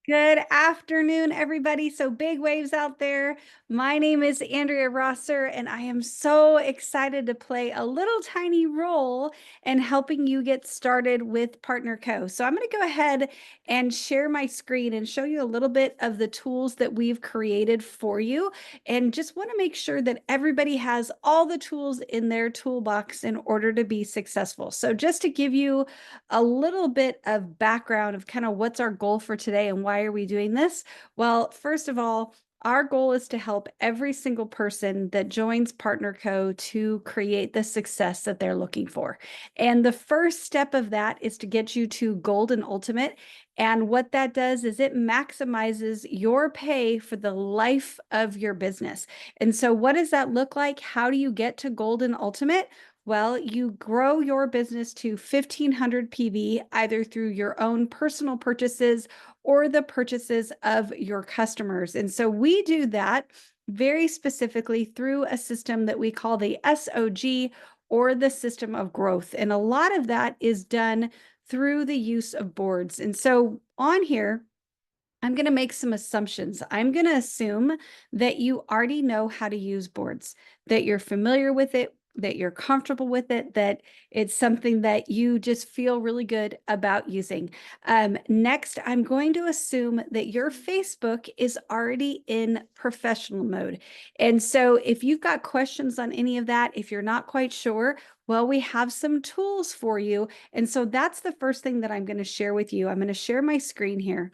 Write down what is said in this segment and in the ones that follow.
Good afternoon, everybody. So big waves out there. My name is Andrea Rosser, and I am so excited to play a little tiny role in helping you get started with Partner Co. So I'm going to go ahead and share my screen and show you a little bit of the tools that we've created for you. And just want to make sure that everybody has all the tools in their toolbox in order to be successful. So just to give you a little bit of background of kind of what's our goal for today and why are we doing this? Well, first of all, our goal is to help every single person that joins Partner Co to create the success that they're looking for. And the first step of that is to get you to Gold and Ultimate. And what that does is it maximizes your pay for the life of your business. And so what does that look like? How do you get to Gold and Ultimate? Well, you grow your business to 1,500 PV either through your own personal purchases or the purchases of your customers. And so we do that very specifically through a system that we call the SOG, or the system of growth. And a lot of that is done through the use of boards. And so on here, I'm going to make some assumptions. I'm going to assume that you already know how to use boards, that you're familiar with it, that you're comfortable with it, that it's something that you just feel really good about using. Next, I'm going to assume that your Facebook is already in professional mode. And so if you've got questions on any of that, if you're not quite sure, well, we have some tools for you. And so that's the first thing that I'm going to share with you. I'm going to share my screen here.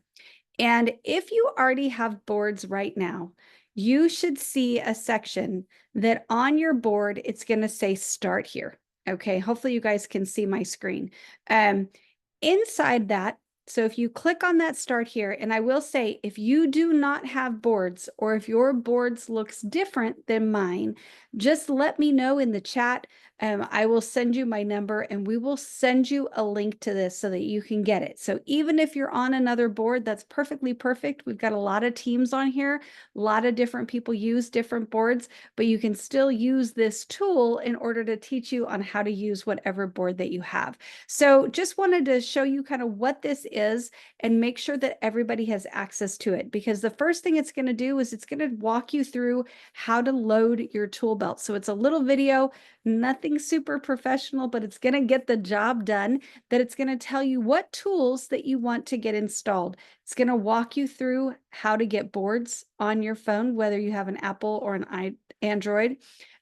And if you already have boards right now, you should see a section that on your board, it's going to say start here. Okay, hopefully you guys can see my screen. Um, Inside that, so if you click on that start here, and I will say, if you do not have boards or if your boards looks different than mine, just let me know in the chat. I will send you my number and we will send you a link to this so that you can get it. So even if you're on another board, that's perfectly perfect. We've got a lot of teams on here. A lot of different people use different boards, but you can still use this tool in order to teach you on how to use whatever board that you have. So just wanted to show you kind of what this is and make sure that everybody has access to it, because the first thing it's going to do is it's going to walk you through how to load your tool belt. So it's a little video, nothing super professional, but it's going to get the job done, that it's going to tell you what tools that you want to get installed. It's going to walk you through how to get boards on your phone, whether you have an Apple or an Android.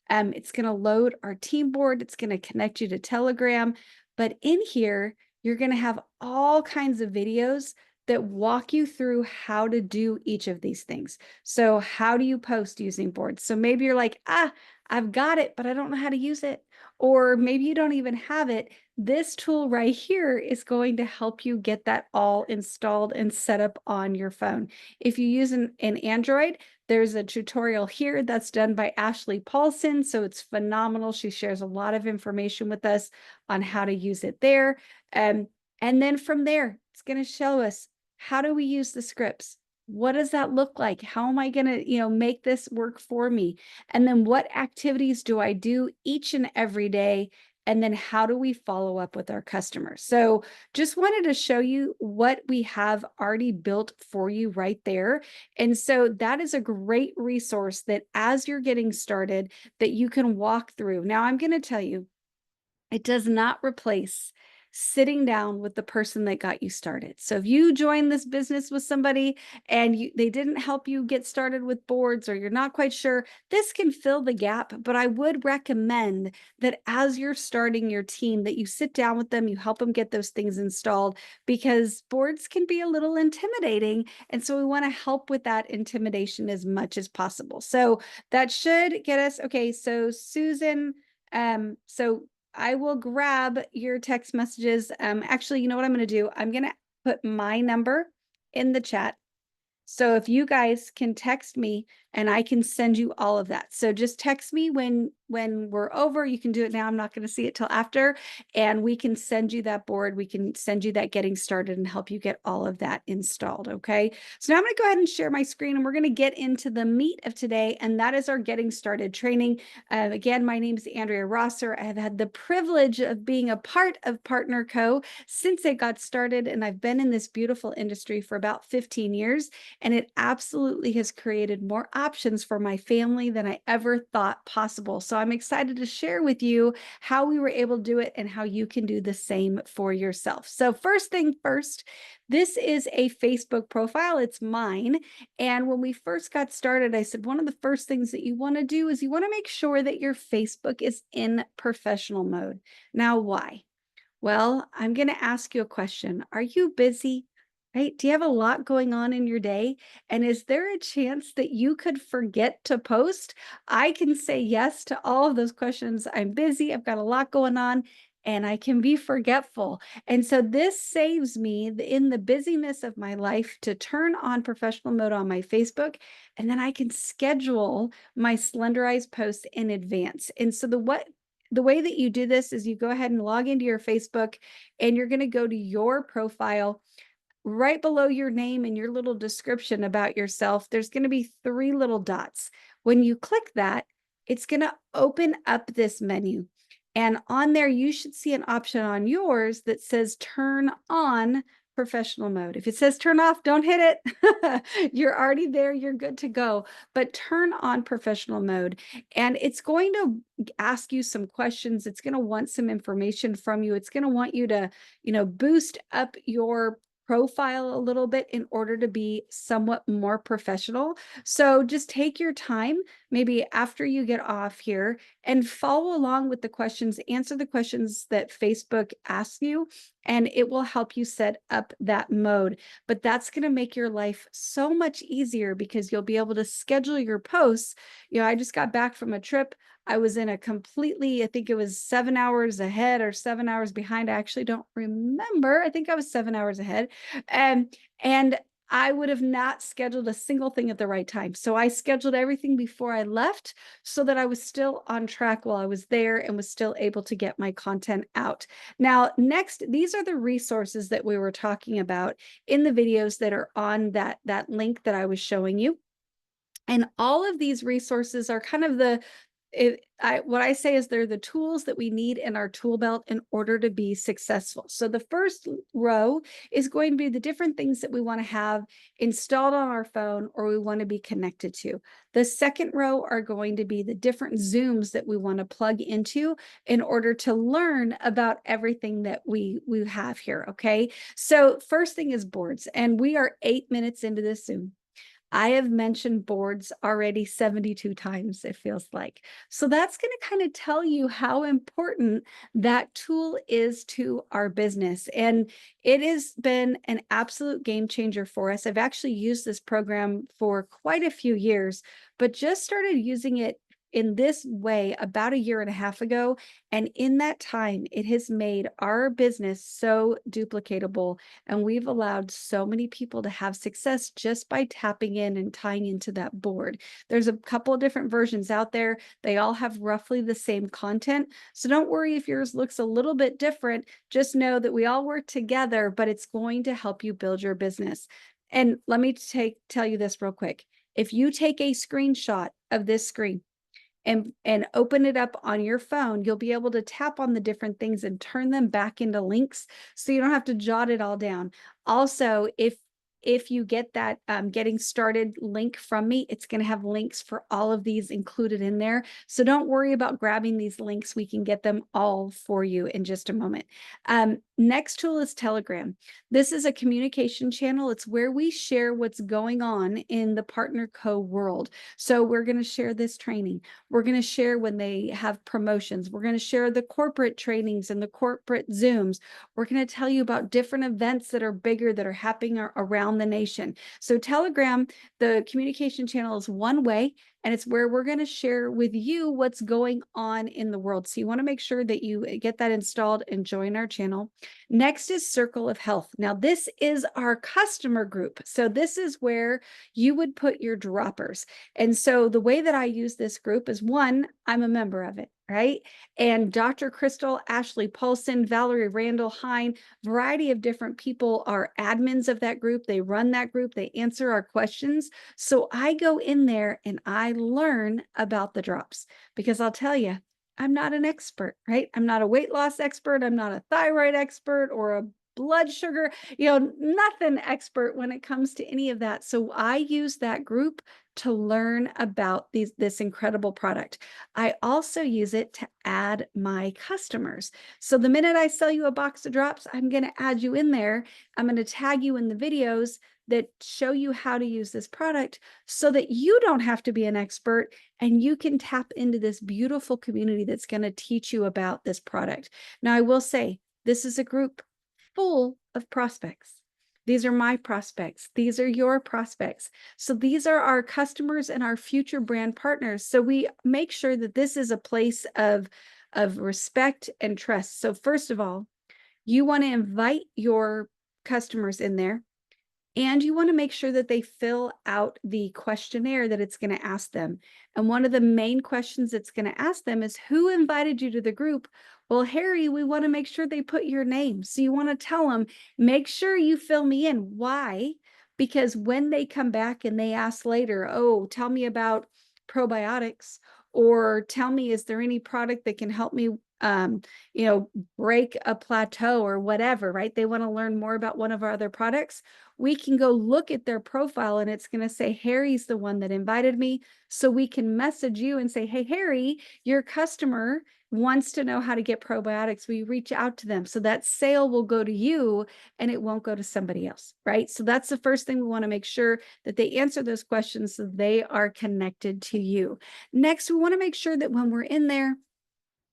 It's going to load our team board. It's going to connect you to Telegram. But in here, you're going to have all kinds of videos that walk you through how to do each of these things. So how do you post using boards? So maybe you're like, I've got it, but I don't know how to use it. Or maybe you don't even have it. This tool right here is going to help you get that all installed and set up on your phone. If you use an Android, there's a tutorial here that's done by Ashley Paulson. So it's phenomenal. She shares a lot of information with us on how to use it there. And then from there, it's going to show us, how do we use the scripts? What does that look like? How am I going to, make this work for me? And then what activities do I do each and every day? And then how do we follow up with our customers? So just wanted to show you what we have already built for you right there. And so that is a great resource that as you're getting started, that you can walk through. Now, I'm going to tell you, it does not replace sitting down with the person that got you started. So if you join this business with somebody and they didn't help you get started with boards, or you're not quite sure, this can fill the gap. But I would recommend that as you're starting your team, that you sit down with them, you help them get those things installed, because boards can be a little intimidating. And so we want to help with that intimidation as much as possible. So that should get us, okay, so Susan, so I will grab your text messages. Actually, you know what I'm going to do? I'm going to put my number in the chat. So if you guys can text me and I can send you all of that. So just text me when we're over. You can do it now. I'm not going to see it till after, and we can send you that board. We can send you that getting started and help you get all of that installed. Okay. So now I'm going to go ahead and share my screen, and we're going to get into the meat of today, and that is our getting started training. Again, my name is Andrea Rosser. I have had the privilege of being a part of Partner Co. since it got started, and I've been in this beautiful industry for about 15 years, and it absolutely has created more options for my family than I ever thought possible. So I'm excited to share with you how we were able to do it and how you can do the same for yourself. So first thing first, this is a Facebook profile. It's mine. And when we first got started, I said, one of the first things that you want to do is you want to make sure that your Facebook is in professional mode. Now, why? Well, I'm going to ask you a question. Are you busy? Right? Do you have a lot going on in your day? And is there a chance that you could forget to post? I can say yes to all of those questions. I'm busy. I've got a lot going on, and I can be forgetful. And so this saves me in the busyness of my life to turn on professional mode on my Facebook, and then I can schedule my slenderized posts in advance. And so the way that you do this is you go ahead and log into your Facebook, and you're going to go to your profile. Right below your name and your little description about yourself, there's going to be 3 little dots. When you click that, it's going to open up this menu. And on there, you should see an option on yours that says turn on professional mode. If it says turn off, don't hit it. You're already there. You're good to go. But turn on professional mode. And it's going to ask you some questions. It's going to want some information from you. It's going to want you to, boost up your profile a little bit in order to be somewhat more professional. So just take your time, maybe after you get off here, and follow along with the questions, answer the questions that Facebook asks you, and it will help you set up that mode. But that's going to make your life so much easier because you'll be able to schedule your posts. I just got back from a trip. I was in a completely, I think it was 7 hours ahead or 7 hours behind. I actually don't remember. I think I was 7 hours ahead. And I would have not scheduled a single thing at the right time. So I scheduled everything before I left so that I was still on track while I was there and was still able to get my content out. Now, next, these are the resources that we were talking about in the videos that are on that link that I was showing you. And all of these resources are kind of what I say is they're the tools that we need in our tool belt in order to be successful. So the first row is going to be the different things that we want to have installed on our phone or we want to be connected to. The second row are going to be the different Zooms that we want to plug into in order to learn about everything that we have here. Okay. So first thing is boards, and we are 8 minutes into this Zoom. I have mentioned boards already 72 times, it feels like. So that's going to kind of tell you how important that tool is to our business. And it has been an absolute game changer for us. I've actually used this program for quite a few years, but just started using it in this way about a year and a half ago. And in that time, it has made our business so duplicatable. And we've allowed so many people to have success just by tapping in and tying into that board. There's a couple of different versions out there. They all have roughly the same content. So don't worry if yours looks a little bit different. Just know that we all work together, but it's going to help you build your business. And let me tell you this real quick. If you take a screenshot of this screen, and open it up on your phone, you'll be able to tap on the different things and turn them back into links so you don't have to jot it all down. Also, if you get that getting started link from me, it's going to have links for all of these included in there. So don't worry about grabbing these links. We can get them all for you in just a moment. Next tool is Telegram. This is a communication channel. It's where we share what's going on in the Partner Co world. So we're going to share this training. We're going to share when they have promotions. We're going to share the corporate trainings and the corporate Zooms. We're going to tell you about different events that are bigger that are happening around around the nation. So Telegram, the communication channel, is one way, and it's where we're going to share with you what's going on in the world. So you want to make sure that you get that installed and join our channel. Next is Circle of Health. Now, this is our customer group. So this is where you would put your droppers. And so the way that I use this group is, one, I'm a member of it, right? And Dr. Crystal, Ashley Paulson, Valerie Randall Hine, variety of different people are admins of that group. They run that group. They answer our questions. So I go in there and I learn about the drops, because I'll tell you, I'm not an expert, right? I'm not a weight loss expert. I'm not a thyroid expert or a blood sugar, nothing expert when it comes to any of that. So I use that group to learn about this incredible product. I also use it to add my customers. So the minute I sell you a box of drops, I'm going to add you in there. I'm going to tag you in the videos that show you how to use this product so that you don't have to be an expert and you can tap into this beautiful community that's going to teach you about this product. Now, I will say, this is a group full of prospects. These are my prospects. These are your prospects. So these are our customers and our future brand partners. So we make sure that this is a place of respect and trust. So first of all, you want to invite your customers in there, and you want to make sure that they fill out the questionnaire that it's going to ask them. And one of the main questions it's going to ask them is, who invited you to the group? Well, Harry, we want to make sure they put your name. So you want to tell them, make sure you fill me in. Why? Because when they come back and they ask later, oh, tell me about probiotics, or tell me, is there any product that can help me break a plateau or whatever, right? They want to learn more about one of our other products. We can go look at their profile and it's going to say, Harry's the one that invited me. So we can message you and say, hey, Harry, your customer wants to know how to get probiotics. We reach out to them. So that sale will go to you and it won't go to somebody else, right? So that's the first thing. We want to make sure that they answer those questions so they are connected to you. Next, we want to make sure that when we're in there,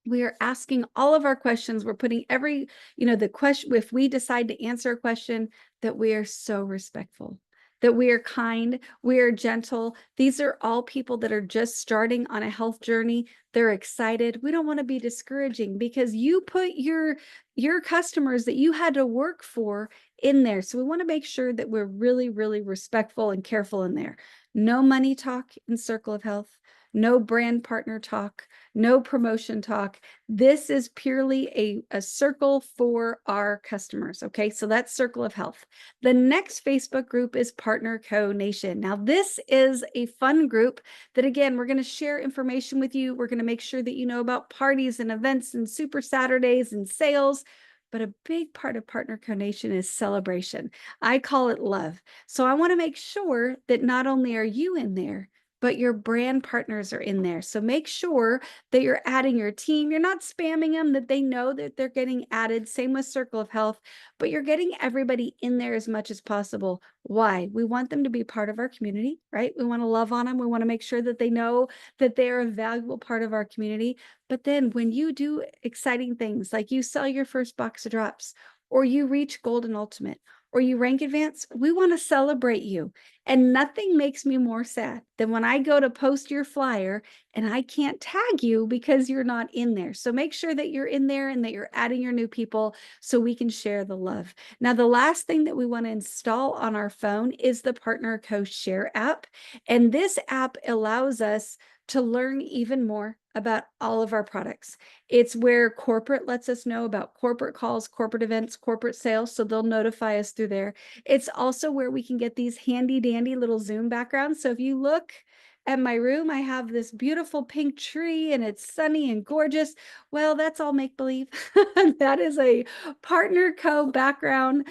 we are asking all of our questions. We're putting the question, if we decide to answer a question, that we are so respectful, that we are kind, we are gentle. These are all people that are just starting on a health journey. They're excited. We don't want to be discouraging, because you put your customers that you had to work for in there. So we want to make sure that we're really, really respectful and careful in there. No money talk in Circle of Health. No brand partner talk, no promotion talk. This is purely a circle for our customers. Okay, so that's Circle of Health. The next Facebook group is Partner Co Nation. Now, this is a fun group that, again, we're going to share information with you. We're going to make sure that you know about parties and events and Super Saturdays and sales. But a big part of Partner Co Nation is celebration. I call it love. So I want to make sure that not only are you in there, but your brand partners are in there. So make sure that you're adding your team. You're not spamming them, that they know that they're getting added. Same with Circle of Health, but you're getting everybody in there as much as possible. Why? We want them to be part of our community, right? We want to love on them. We want to make sure that they know that they're a valuable part of our community. But then when you do exciting things, like you sell your first box of drops, or you reach Golden Ultimate, or you rank advance, we want to celebrate you. And nothing makes me more sad than when I go to post your flyer and I can't tag you because you're not in there. So make sure that you're in there and that you're adding your new people so we can share the love. Now, the last thing that we want to install on our phone is the Partner Co Share app. And this app allows us to learn even more about all of our products. It's where corporate lets us know about corporate calls, corporate events, corporate sales, so they'll notify us through there. It's also where we can get these handy dandy little Zoom backgrounds. So if you look at my room, I have this beautiful pink tree and it's sunny and gorgeous. Well, that's all make-believe. That is a Partner Co background.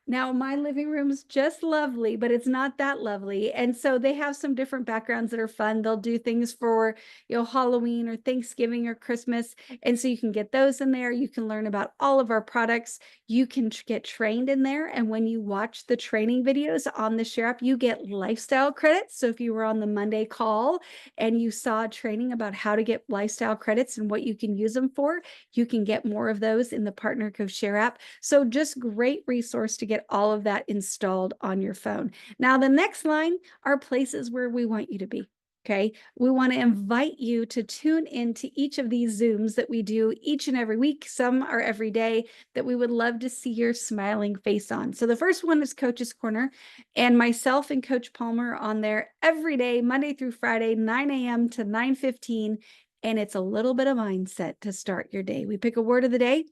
Now, my living room is just lovely, but it's not that lovely. And so they have some different backgrounds that are fun. They'll do things for, Halloween or Thanksgiving or Christmas. And so you can get those in there. You can learn about all of our products. You can get trained in there. And when you watch the training videos on the Share app, you get lifestyle credits. So if you were on the Monday call and you saw training about how to get lifestyle credits and what you can use them for, you can get more of those in the Partner Co Share app. So just great resource to get all of that installed on your phone. Now, the next line are places where we want you to be. Okay, we want to invite you to tune into each of these Zooms that we do each and every week. Some are every day that we would love to see your smiling face on. So the first one is Coach's Corner, and myself and Coach Palmer on there every day, Monday through Friday, 9 a.m. to 9:15. And it's a little bit of mindset to start your day. We pick a word of the day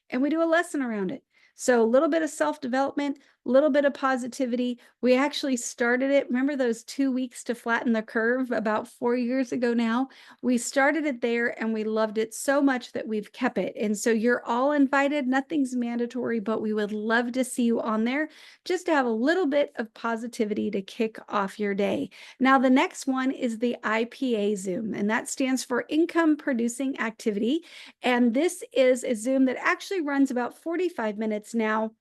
and we do a lesson around it. So a little bit of self-development, a little bit of positivity. We actually started it. Remember those 2 weeks to flatten the curve about 4 years ago now? We started it there and we loved it so much that we've kept it. And so you're all invited. Nothing's mandatory, but we would love to see you on there just to have a little bit of positivity to kick off your day. Now, the next one is the IPA Zoom, and that stands for Income Producing Activity. And this is a Zoom that actually runs about 45 minutes now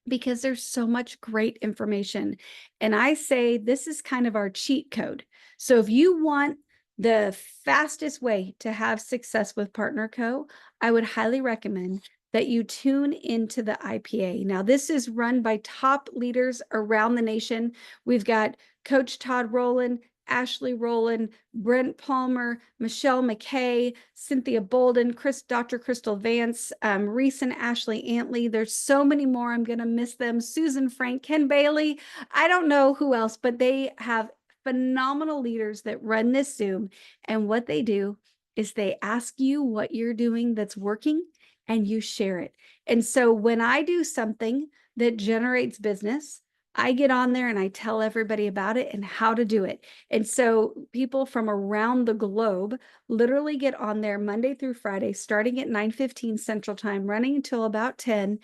because there's so much great information. And I say this is kind of our cheat code. So if you want the fastest way to have success with Partner Co., I would highly recommend that you tune into the IPA. Now, this is run by top leaders around the nation. We've got Coach Todd Rowland, Ashley Rowland, Brent Palmer, Michelle McKay, Cynthia Bolden, Dr. Crystal Vance, Reese and Ashley Antley. There's so many more. I'm going to miss them. Susan Frank, Ken Bailey. I don't know who else, but they have phenomenal leaders that run this Zoom. And what they do is they ask you what you're doing that's working and you share it. And so when I do something that generates business, I get on there and I tell everybody about it and how to do it. And so people from around the globe literally get on there Monday through Friday, starting at 9:15 Central Time, running until about 10.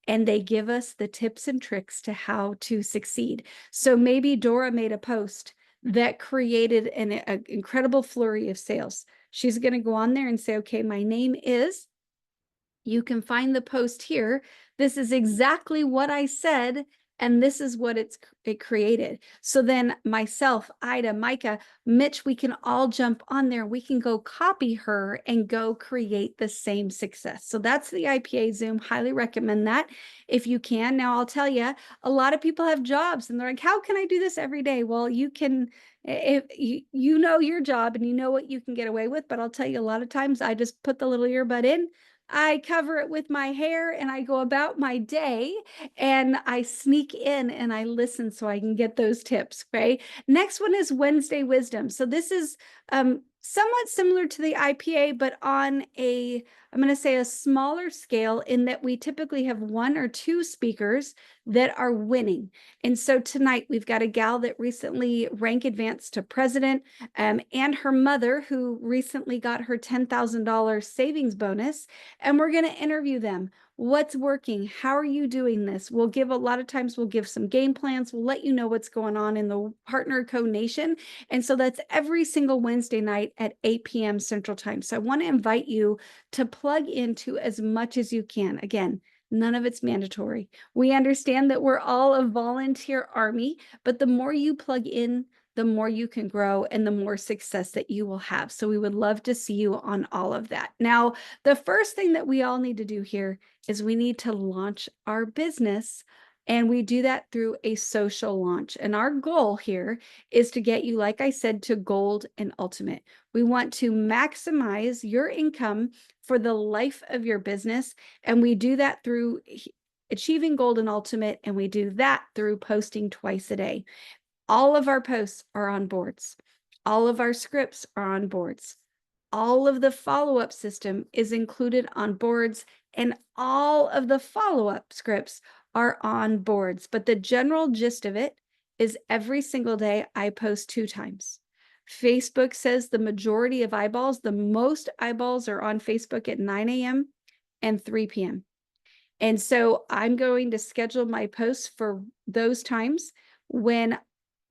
And they give us the tips and tricks to how to succeed. So maybe Dora made a post that created an incredible flurry of sales. She's going to go on there and say, okay, my name is, you can find the post here. This is exactly what I said, and this is what it created. So then myself, Ida, Micah, Mitch, we can all jump on there. We can go copy her and go create the same success. So that's the IPA Zoom. Highly recommend that if you can. Now, I'll tell you, a lot of people have jobs and they're like, how can I do this every day? Well, you can, if you know your job and you know what you can get away with, but I'll tell you, a lot of times I just put the little earbud in, I cover it with my hair and I go about my day and I sneak in and I listen so I can get those tips. Okay. Next one is Wednesday Wisdom. So this is somewhat similar to the IPA, but on I'm going to say a smaller scale, in that we typically have 1 or 2 speakers that are winning. And so tonight we've got a gal that recently rank advanced to president, and her mother who recently got her $10,000 savings bonus. And we're going to interview them. What's working? How are you doing this? We'll give, a lot of times we'll give some game plans. We'll let you know what's going on in the Partner Co Nation. And so that's every single Wednesday night at 8 p.m. Central Time. So I want to invite you to plug into as much as you can. Again, none of it's mandatory. We understand that we're all a volunteer army, but the more you plug in, the more you can grow and the more success that you will have. So we would love to see you on all of that. Now, the first thing that we all need to do here is we need to launch our business. And we do that through a social launch. And our goal here is to get you, like I said, to gold and ultimate. We want to maximize your income for the life of your business. And we do that through achieving gold and ultimate. And we do that through posting twice a day. All of our posts are on boards. All of our scripts are on boards. All of the follow-up system is included on boards, and all of the follow-up scripts are on boards. But the general gist of it is every single day I post 2 times. Facebook says the majority of eyeballs, the most eyeballs are on Facebook at 9 a.m. and 3 p.m. And so I'm going to schedule my posts for those times when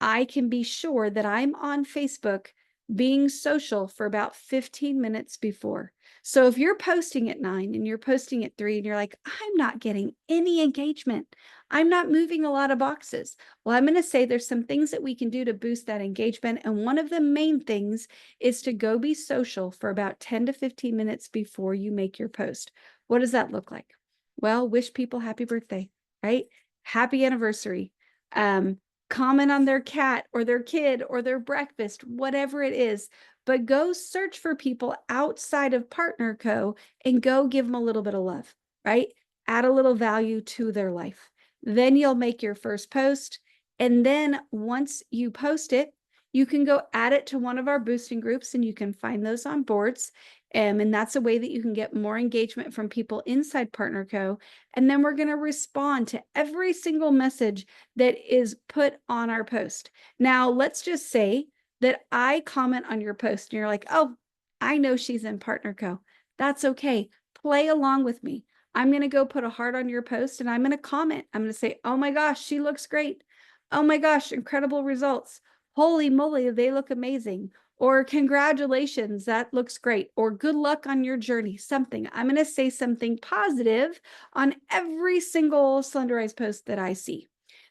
I can be sure that I'm on Facebook being social for about 15 minutes before. So if you're posting at 9 and you're posting at 3 and you're like, I'm not getting any engagement, I'm not moving a lot of boxes. Well, I'm going to say there's some things that we can do to boost that engagement. And one of the main things is to go be social for about 10 to 15 minutes before you make your post. What does that look like? Well, wish people happy birthday, right? happy anniversary, comment on their cat or their kid or their breakfast, whatever it is. But go search for people outside of Partner Co. and go give them a little bit of love, right? Add a little value to their life. Then you'll make your first post. And then once you post it, you can go add it to one of our boosting groups, and you can find those on boards. And that's a way that you can get more engagement from people inside Partner Co. And then we're going to respond to every single message that is put on our post. Now, let's just say that I comment on your post and you're like, oh, I know she's in Partner Co. That's okay. Play along with me. I'm going to go put a heart on your post and I'm going to comment. I'm going to say, oh my gosh, she looks great. Oh my gosh, incredible results. Holy moly, they look amazing. Or congratulations, that looks great. Or good luck on your journey, something. I'm going to say something positive on every single Slenderize post that I see.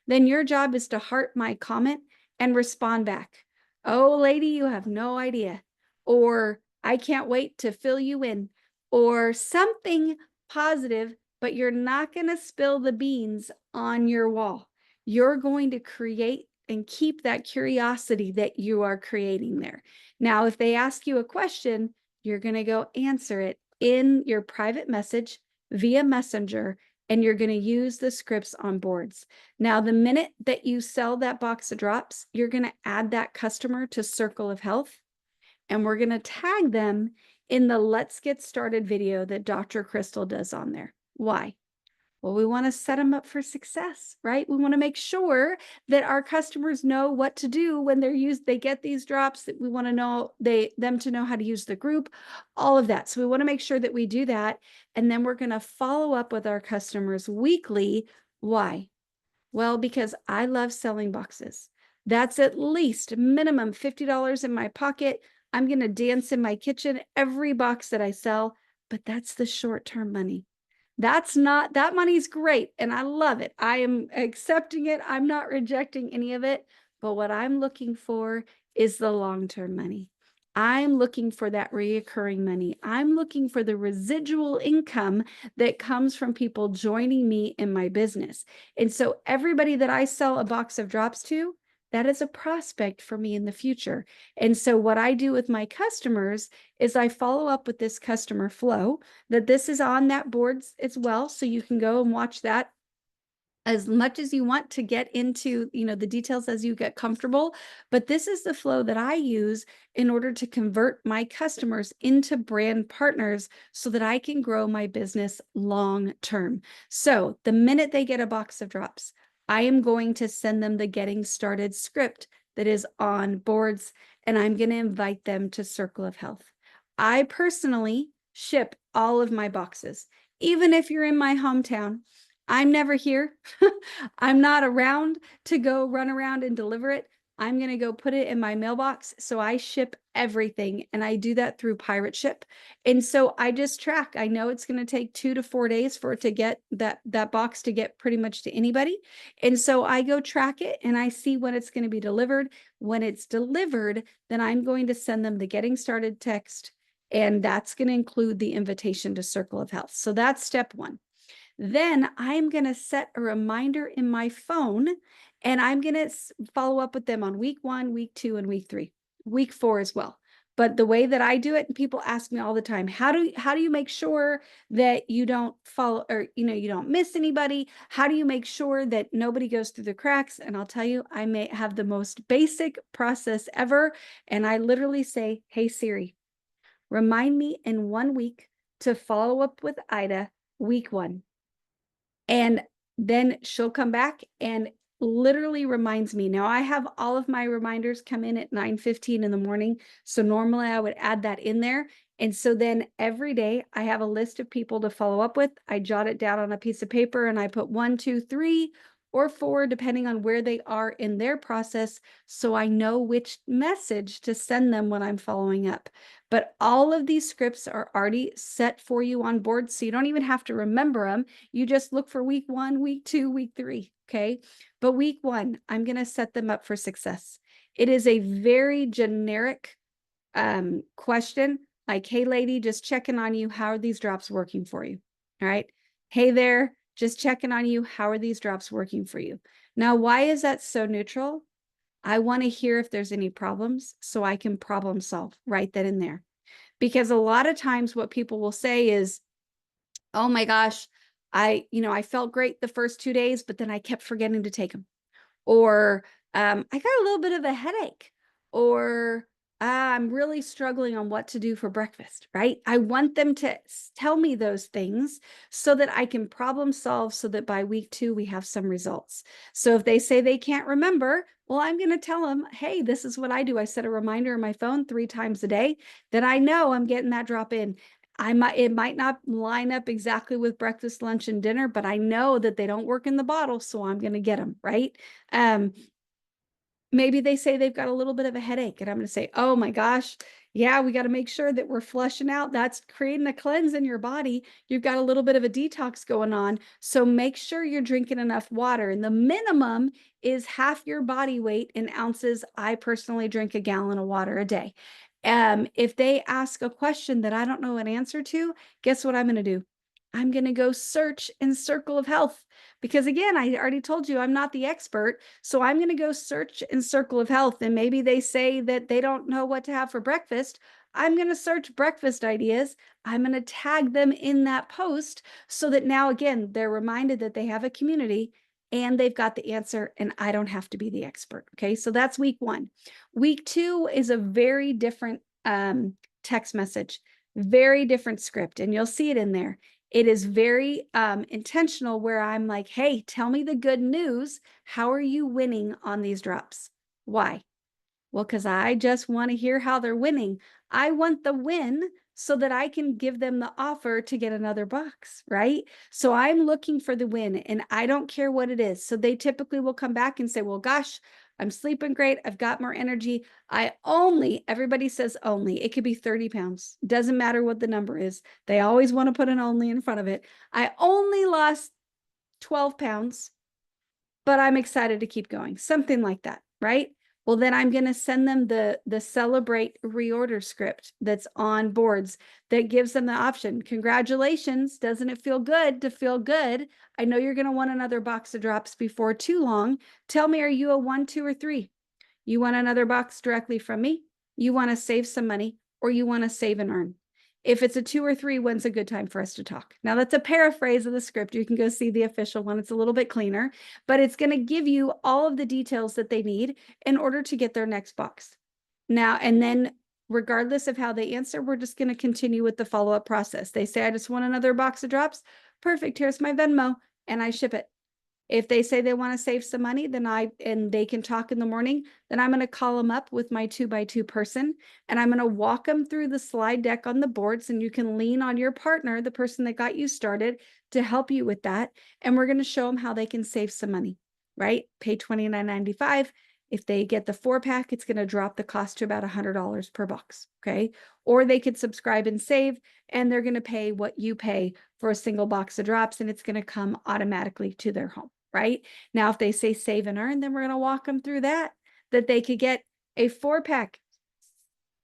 Then your job is to heart my comment and respond back. Oh, lady, you have no idea. Or I can't wait to fill you in. Or something positive, but you're not going to spill the beans on your wall. You're going to create and keep that curiosity that you are creating there. Now, if they ask you a question, you're going to go answer it in your private message via Messenger, and you're going to use the scripts on boards. Now, the minute that you sell that box of drops, you're going to add that customer to Circle of Health, and we're going to tag them in the Let's Get Started video that Dr. Crystal does on there. Why? Well, we want to set them up for success, right? We want to make sure that our customers know what to do when they get these drops, that we want to know them to know how to use the group, all of that. So we want to make sure that we do that. And then we're going to follow up with our customers weekly. Why? Well, because I love selling boxes. That's at least minimum $50 in my pocket. I'm going to dance in my kitchen every box that I sell, but that's the short-term money. That money's great and I love it. I am accepting it. I'm not rejecting any of it. But what I'm looking for is the long-term money. I'm looking for that reoccurring money. I'm looking for the residual income that comes from people joining me in my business. And so everybody that I sell a box of drops to, that is a prospect for me in the future. And so what I do with my customers is I follow up with this customer flow, that this is on that boards as well. So you can go and watch that as much as you want to get into, the details as you get comfortable. But this is the flow that I use in order to convert my customers into brand partners so that I can grow my business long term. So the minute they get a box of drops, I am going to send them the Getting Started script that is on boards, and I'm going to invite them to Circle of Health. I personally ship all of my boxes. Even if you're in my hometown, I'm never here. I'm not around to go run around and deliver it. I'm going to go put it in my mailbox. So I ship everything, and I do that through Pirate Ship. And so I just track. I know it's going to take 2 to 4 days for it to get that box to get pretty much to anybody. And so I go track it and I see when it's going to be delivered. When it's delivered, then I'm going to send them the Getting Started text, and that's going to include the invitation to Circle of Health. So that's step one. Then I'm going to set a reminder in my phone, and I'm going to follow up with them on week 1, week 2, and week 3, week 4 as well. But the way that I do it, and people ask me all the time, how do you make sure that you don't follow, or you don't miss anybody? How do you make sure that nobody goes through the cracks? And I'll tell you, I may have the most basic process ever, and I literally say, hey Siri, remind me in 1 week to follow up with Ida, week 1. And then she'll come back and literally reminds me. Now I have all of my reminders come in at 9:15 in the morning. So normally I would add that in there. And so then every day I have a list of people to follow up with. I jot it down on a piece of paper and I put 1, 2, 3, or 4, depending on where they are in their process. So I know which message to send them when I'm following up. But all of these scripts are already set for you on board. So you don't even have to remember them. You just look for week 1, week 2, week 3. Okay. But week 1, I'm going to set them up for success. It is a very generic question, like, hey lady, just checking on you. How are these drops working for you? All right. Hey there, Just checking on you. How are these drops working for you? Now, why is that so neutral? I want to hear if there's any problems so I can problem solve right then and there. Because a lot of times what people will say is, oh my gosh, I felt great the first 2 days, but then I kept forgetting to take them. Or I got a little bit of a headache. Or I'm really struggling on what to do for breakfast, right? I want them to tell me those things so that I can problem solve so that by week 2, we have some results. So if they say they can't remember, well, I'm going to tell them, hey, this is what I do. I set a reminder on my phone 3 times a day that I know I'm getting that drop in. It might not line up exactly with breakfast, lunch, and dinner, but I know that they don't work in the bottle, so I'm going to get them, right? Maybe they say they've got a little bit of a headache, and I'm going to say, oh my gosh, yeah, we got to make sure that we're flushing out. That's creating a cleanse in your body. You've got a little bit of a detox going on. So make sure you're drinking enough water. And the minimum is half your body weight in ounces. I personally drink a gallon of water a day. If they ask a question that I don't know an answer to, guess what I'm going to do? I'm going to go search in Circle of Health because, again, I already told you I'm not the expert. So I'm going to go search in Circle of Health, and maybe they say that they don't know what to have for breakfast. I'm going to search breakfast ideas. I'm going to tag them in that post so that now, again, they're reminded that they have a community and they've got the answer, and I don't have to be the expert. Okay, so that's week 1. Week 2 is a very different text message, very different script, and you'll see it in there. It is very intentional where I'm like, hey, tell me the good news. How are you winning on these drops? Why? Well, because I just want to hear how they're winning. I want the win so that I can give them the offer to get another box, right? So I'm looking for the win and I don't care what it is. So they typically will come back and say, well, gosh, I'm sleeping great. I've got more energy. Everybody says only, it could be 30 pounds. Doesn't matter what the number is. They always want to put an only in front of it. I only lost 12 pounds, but I'm excited to keep going. Something like that, right? Well, then I'm going to send them the Celebrate reorder script that's on boards that gives them the option. Congratulations. Doesn't it feel good to feel good? I know you're going to want another box of drops before too long. Tell me, are you a 1, 2, or 3? You want another box directly from me? You want to save some money, or you want to save and earn? If it's a 2 or 3, when's a good time for us to talk? Now, that's a paraphrase of the script. You can go see the official one. It's a little bit cleaner, but it's going to give you all of the details that they need in order to get their next box. Now, and then regardless of how they answer, we're just going to continue with the follow-up process. They say, I just want another box of drops. Perfect. Here's my Venmo, and I ship it. If they say they want to save some money, and they can talk in the morning, then I'm going to call them up with my 2x2 person, and I'm going to walk them through the slide deck on the boards, and you can lean on your partner, the person that got you started, to help you with that. And we're going to show them how they can save some money, right? Pay $29.95. If they get the 4-pack, it's going to drop the cost to about $100 per box, okay? Or they could subscribe and save, and they're going to pay what you pay for a single box of drops, and it's going to come automatically to their home. Right? Now, if they say save and earn, then we're going to walk them through that they could get a 4-pack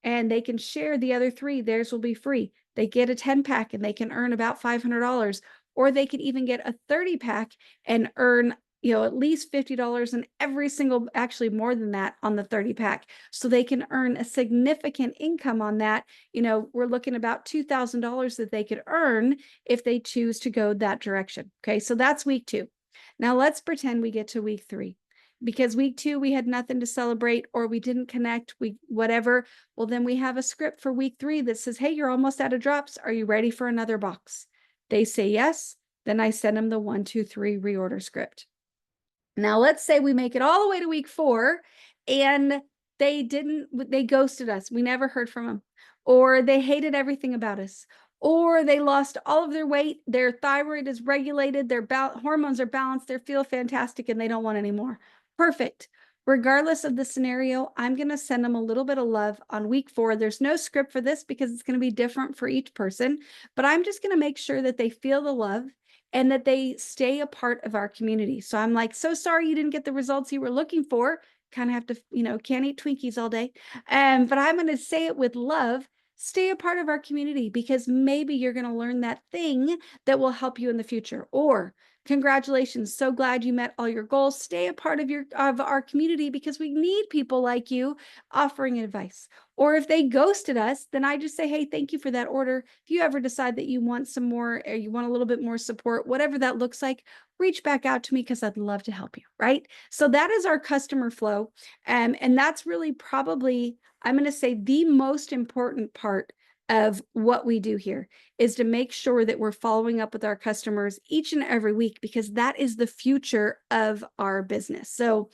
and they can share the other 3. Theirs will be free. They get a 10-pack and they can earn about $500, or they could even get a 30-pack and earn, at least $50 and every single, actually more than that on the 30-pack. So they can earn a significant income on that. We're looking about $2,000 that they could earn if they choose to go that direction. Okay. So that's week 2. Now let's pretend we get to week 3, because week 2, we had nothing to celebrate, or we didn't connect, whatever. Well, then we have a script for week 3 that says, hey, you're almost out of drops. Are you ready for another box? They say yes. Then I send them the 1, 2, 3 reorder script. Now let's say we make it all the way to week 4 and they ghosted us. We never heard from them, or they hated everything about us, or they lost all of their weight. Their thyroid is regulated. Their hormones are balanced. They feel fantastic and they don't want any more. Perfect. Regardless of the scenario, I'm going to send them a little bit of love on week 4. There's no script for this because it's going to be different for each person, but I'm just going to make sure that they feel the love and that they stay a part of our community. So I'm like, so sorry you didn't get the results you were looking for. Kind of have to, can't eat Twinkies all day. But I'm going to say it with love. stay a part of our community because maybe you're going to learn that thing that will help you in the future. Or congratulations, so glad you met all your goals. Stay a part of our community because we need people like you offering advice. Or if they ghosted us, then I just say, hey, thank you for that order. If you ever decide that you want some more or you want a little bit more support, whatever that looks like, reach back out to me because I'd love to help you, right? So that is our customer flow. And that's really probably, I'm going to say, the most important part of what we do here is to make sure that we're following up with our customers each and every week because that is the future of our business. So